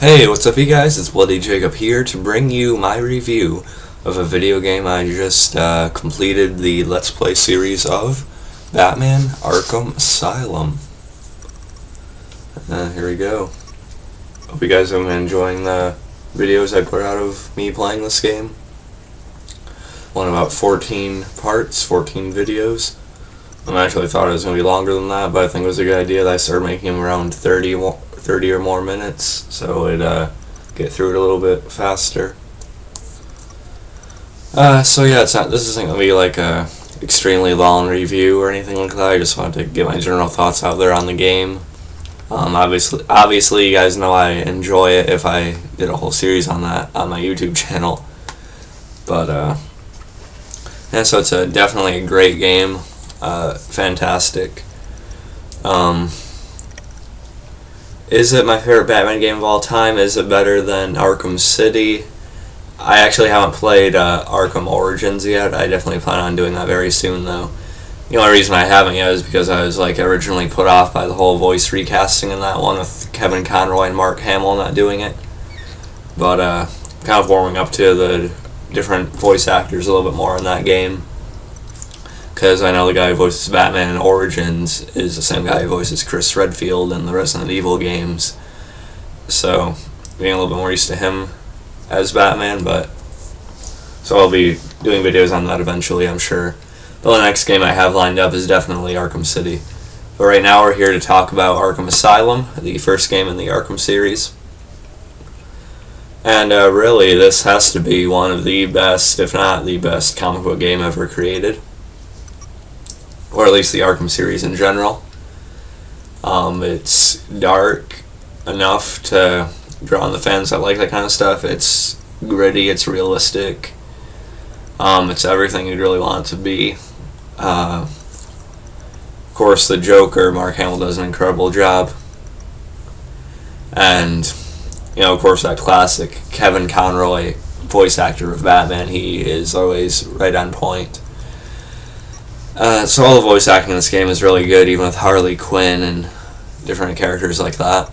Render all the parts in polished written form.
Hey, what's up you guys? It's Bloody Jacob here to bring you my review of a video game I just completed the Let's Play series of, Batman Arkham Asylum. Here we go. Hope you guys have been enjoying the videos I put out of me playing this game. One about 14 parts, 14 videos. I actually thought it was going to be longer than that, but I think it was a good idea that I started making them around 30 or more minutes, so it'd get through it a little bit faster. So yeah, this isn't going to be like a extremely long review or anything like that. I just wanted to get my general thoughts out there on the game. Obviously, you guys know I enjoy it if I did a whole series on that on my YouTube channel. But yeah, so it's definitely a great game. Fantastic. Is it my favorite Batman game of all time? Is it better than Arkham City? I actually haven't played Arkham Origins yet. I definitely plan on doing that very soon, though. The only reason I haven't yet is because I was originally put off by the whole voice recasting in that one with Kevin Conroy and Mark Hamill not doing it. But kind of warming up to the different voice actors a little bit more in that game. Because I know the guy who voices Batman in Origins is the same guy who voices Chris Redfield in the Resident Evil games. So, being a little bit more used to him as Batman, so I'll be doing videos on that eventually, I'm sure. But the next game I have lined up is definitely Arkham City. But right now we're here to talk about Arkham Asylum, the first game in the Arkham series. And really, this has to be one of the best, if not the best, comic book game ever created. Or at least the Arkham series in general. It's dark enough to draw on the fans that like that kind of stuff. It's gritty, it's realistic. It's everything you'd really want it to be. Of course, the Joker, Mark Hamill, does an incredible job. And, of course, that classic Kevin Conroy voice actor of Batman, he is always right on point. So all the voice acting in this game is really good, even with Harley Quinn and different characters like that.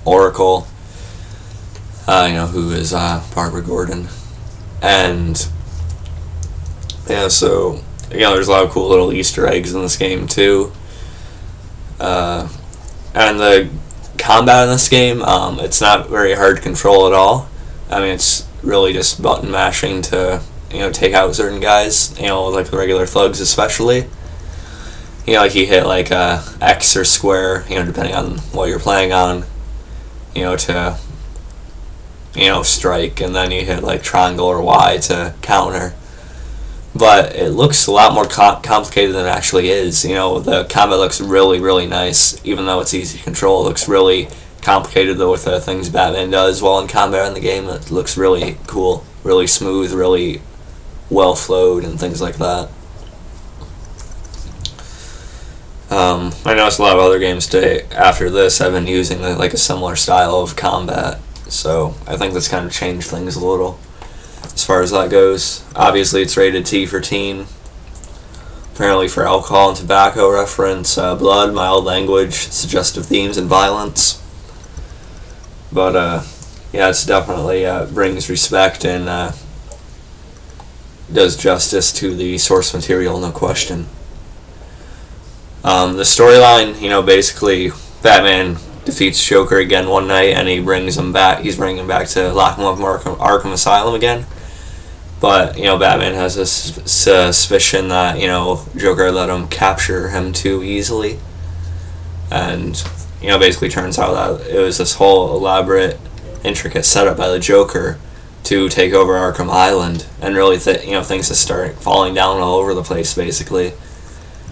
Oracle, who is Barbara Gordon. And, yeah, so, there's a lot of cool little Easter eggs in this game, too. And the combat in this game, it's not very hard to control at all. I mean, it's really just button mashing to take out certain guys, like the regular thugs especially. You hit X or square, depending on what you're playing on, to, strike, and then you hit triangle or Y to counter. But it looks a lot more complicated than it actually is. The combat looks really, really nice, even though it's easy to control. It looks really complicated, though, with the things Batman does while in combat in the game. It looks really cool, really smooth, really well flowed and things like that. I noticed a lot of other games today after this have been using a similar style of combat, so I think that's kind of changed things a little as far as that goes. Obviously it's rated T for teen, apparently for alcohol and tobacco reference, blood, mild language, suggestive themes, and violence. But yeah, it's definitely brings respect and does justice to the source material, no question. The storyline, basically Batman defeats Joker again one night and he brings him back. He's bringing him back to lock him up in Arkham Asylum again. But, Batman has a suspicion that, Joker let him capture him too easily. And, basically turns out that it was this whole elaborate, intricate setup by the Joker to take over Arkham Island, and really, things just start falling down all over the place, basically.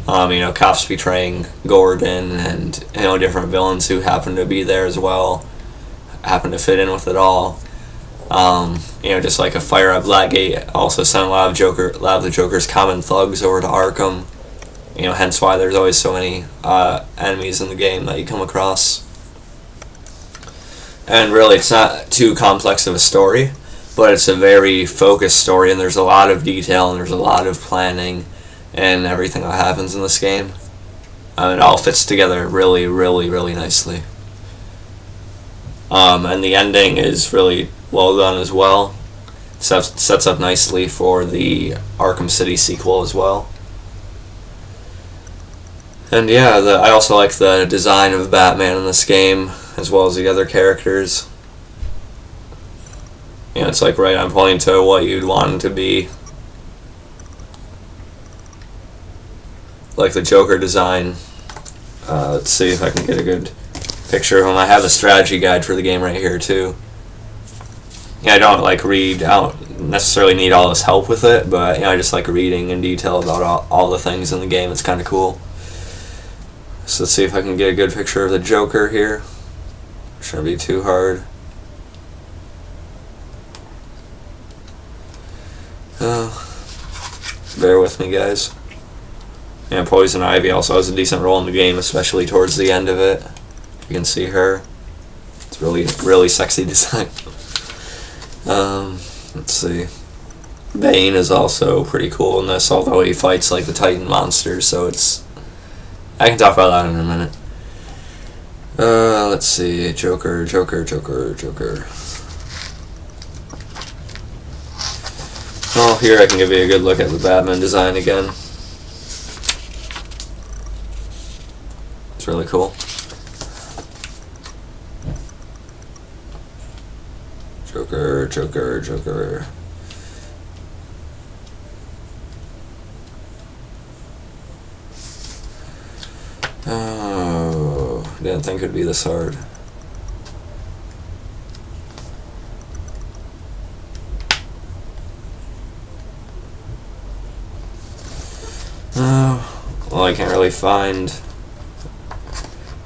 Cops betraying Gordon, and, different villains who happen to be there as well, happen to fit in with it all. Just like a fire at Blackgate also sent a lot of the Joker's common thugs over to Arkham. Hence why there's always so many enemies in the game that you come across. And really, it's not too complex of a story, but it's a very focused story, and there's a lot of detail, and there's a lot of planning, and everything that happens in this game. It all fits together really, really, really nicely. And the ending is really well done as well. Sets up nicely for the Arkham City sequel as well. And yeah, I also like the design of Batman in this game, as well as the other characters. You know, it's like right on point to what you'd want him to be. Like the Joker design. Let's see if I can get a good picture of him. I have a strategy guide for the game right here too. Yeah, I don't necessarily need all this help with it, but you know, I just like reading in detail about all the things in the game. It's kind of cool. So let's see if I can get a good picture of the Joker here. Shouldn't be too hard. Bear with me, guys. Yeah, Poison Ivy also has a decent role in the game, especially towards the end of it. You can see her. It's really sexy design. Let's see. Bane is also pretty cool in this, although he fights like the Titan monsters, so it's... I can talk about that in a minute. Let's see. Joker. Well, here I can give you a good look at the Batman design again. It's really cool. Joker. Oh, didn't think it'd be this hard. Well, I can't really find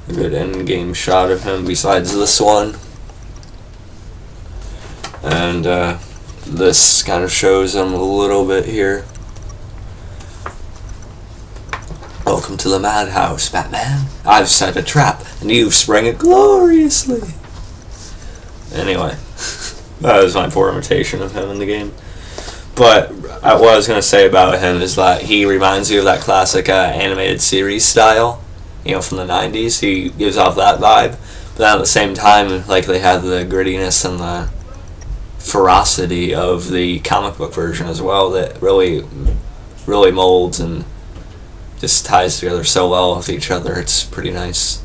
a good in-game shot of him besides this one. And this kind of shows him a little bit here. Welcome to the madhouse, Batman. I've set a trap, and you've sprung it gloriously. Anyway, that was my poor imitation of him in the game. But what I was going to say about him is that he reminds you of that classic animated series style, you know, from the 90s. He gives off that vibe. But then at the same time, like, they have the grittiness and the ferocity of the comic book version as well that really molds and just ties together so well with each other. It's pretty nice.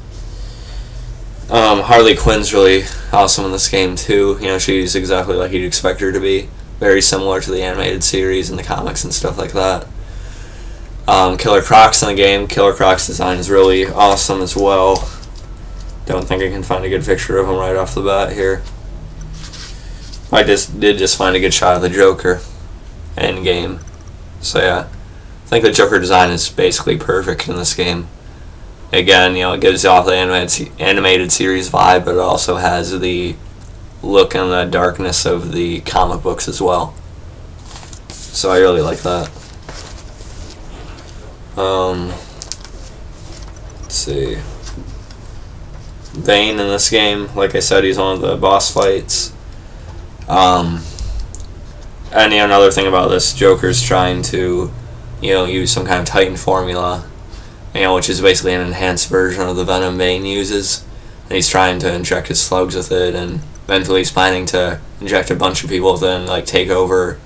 Harley Quinn's really awesome in this game too. You know, she's exactly like you'd expect her to be. Very similar to the animated series and the comics and stuff like that. Killer Croc's in the game. Killer Croc's design is really awesome as well. Don't think I can find a good picture of him right off the bat here. I did find a good shot of the Joker in game. So yeah, I think the Joker design is basically perfect in this game. Again, you know, it gives off the animated series vibe, but it also has the look and the darkness of the comic books as well. So I really like that. Let's see. Bane in this game, like I said, he's one of the boss fights. And you know, another thing about this, Joker's trying to, you know, use some kind of Titan formula, you know, which is basically an enhanced version of the venom Bane uses. And he's trying to inject his slugs with it, and eventually he's planning to inject a bunch of people with it and like take over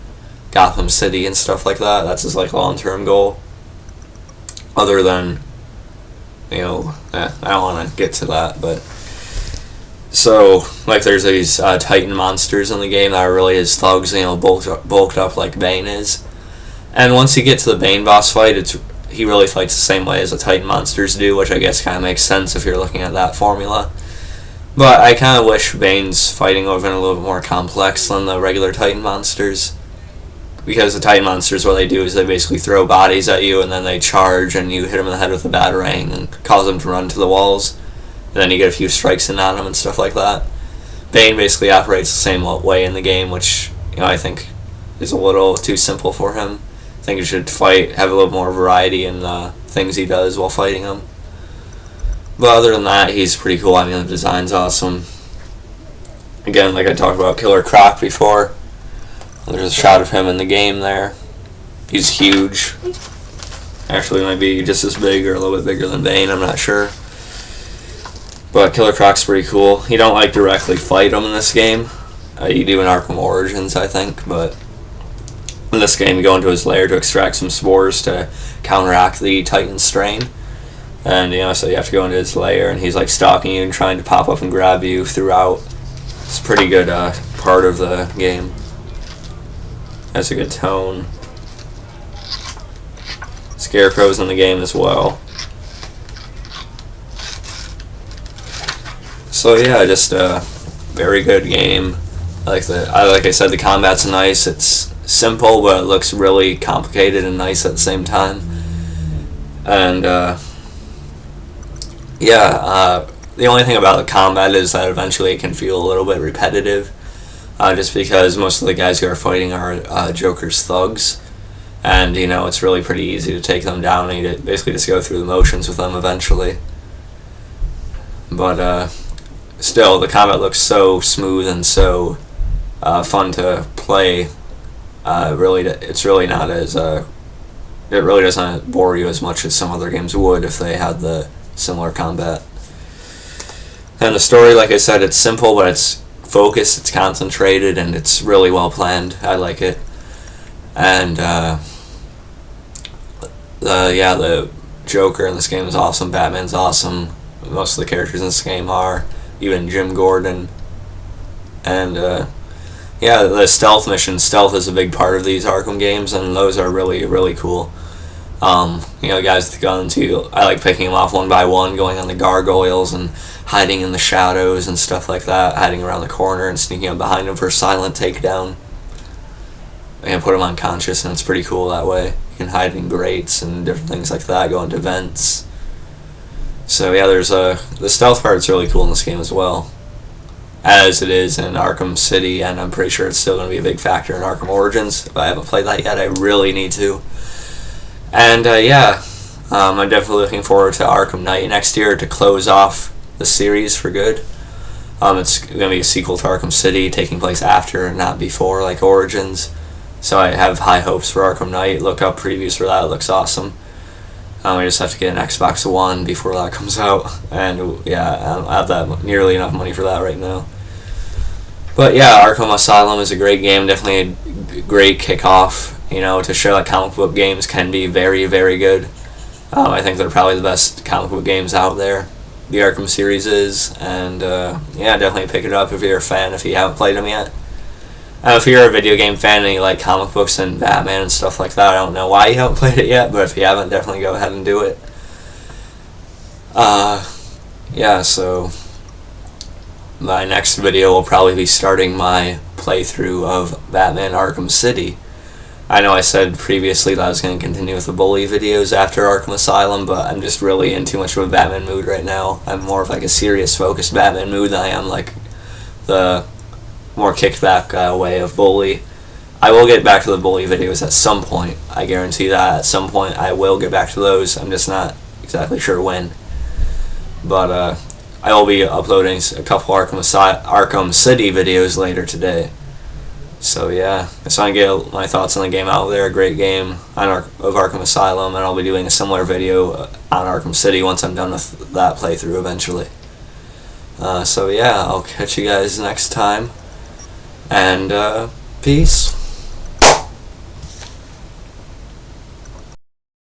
Gotham City and stuff like that. That's his like long-term goal. Other than, you know, I don't want to get to that, but so like there's these Titan monsters in the game that are really his thugs, you know, bulked up like Bane is. And once you get to the Bane boss fight, he really fights the same way as the Titan monsters do, which I guess kind of makes sense if you're looking at that formula. But I kind of wish Bane's fighting would have been a little bit more complex than the regular Titan monsters. Because the Titan monsters, what they do is they basically throw bodies at you and then they charge and you hit them in the head with a batarang and cause them to run to the walls. And then you get a few strikes in on them and stuff like that. Bane basically operates the same way in the game, which, you know, I think is a little too simple for him. I think he should have a little more variety in the things he does while fighting him. But other than that, he's pretty cool. I mean, the design's awesome. Again, like I talked about Killer Croc before, there's a shot of him in the game there. He's huge. Actually, might be just as big or a little bit bigger than Bane, I'm not sure. But Killer Croc's pretty cool. You don't like directly fight him in this game. You do in Arkham Origins, I think, but in this game you go into his lair to extract some spores to counteract the Titan strain. And so you have to go into his lair, and he's like stalking you and trying to pop up and grab you throughout. It's a pretty good part of the game. Has a good tone. Scarecrow's in the game as well. So yeah, just a very good game. Like I said, the combat's nice. It's simple, but it looks really complicated and nice at the same time. And the only thing about the combat is that eventually it can feel a little bit repetitive, just because most of the guys who are fighting are Joker's thugs, and it's really pretty easy to take them down, and you basically just go through the motions with them eventually. But still, the combat looks so smooth and so fun to play. It's really not as it really doesn't bore you as much as some other games would if they had the similar combat. And the story, like I said, it's simple, but it's focused, it's concentrated, and it's really well planned. I like it. And the Joker in this game is awesome. Batman's awesome. Most of the characters in this game are, even Jim Gordon. And the stealth missions. Stealth is a big part of these Arkham games, and those are really, really cool. Guys with guns, I like picking them off one by one, going on the gargoyles and hiding in the shadows and stuff like that, hiding around the corner and sneaking up behind them for a silent takedown. And put them unconscious, and it's pretty cool that way. You can hide in grates and different things like that, go into vents. So yeah, there's the stealth part's really cool in this game as well, as it is in Arkham City, and I'm pretty sure it's still going to be a big factor in Arkham Origins. If I haven't played that yet, I really need to. And I'm definitely looking forward to Arkham Knight next year to close off the series for good. It's going to be a sequel to Arkham City, taking place after, not before, like Origins. So I have high hopes for Arkham Knight. Look up previews for that, it looks awesome. I just have to get an Xbox One before that comes out, and I have that nearly enough money for that right now. But yeah, Arkham Asylum is a great game, definitely a great kickoff, to show that comic book games can be very, very good. I think they're probably the best comic book games out there, the Arkham series is, and definitely pick it up if you're a fan, if you haven't played them yet. If you're a video game fan and you like comic books and Batman and stuff like that, I don't know why you haven't played it yet, but if you haven't, definitely go ahead and do it. So my next video will probably be starting my playthrough of Batman Arkham City. I know I said previously that I was going to continue with the bully videos after Arkham Asylum, but I'm just really in too much of a Batman mood right now. I'm more of like a serious, focused Batman mood than I am like the more kickback way of bully. I will get back to the bully videos at some point. I guarantee that at some point I will get back to those. I'm just not exactly sure when. But I will be uploading a couple Arkham City videos later today. So yeah, just want to get my thoughts on the game out there. A great game of Arkham Asylum, and I'll be doing a similar video on Arkham City once I'm done with that playthrough eventually. So yeah, I'll catch you guys next time. And peace.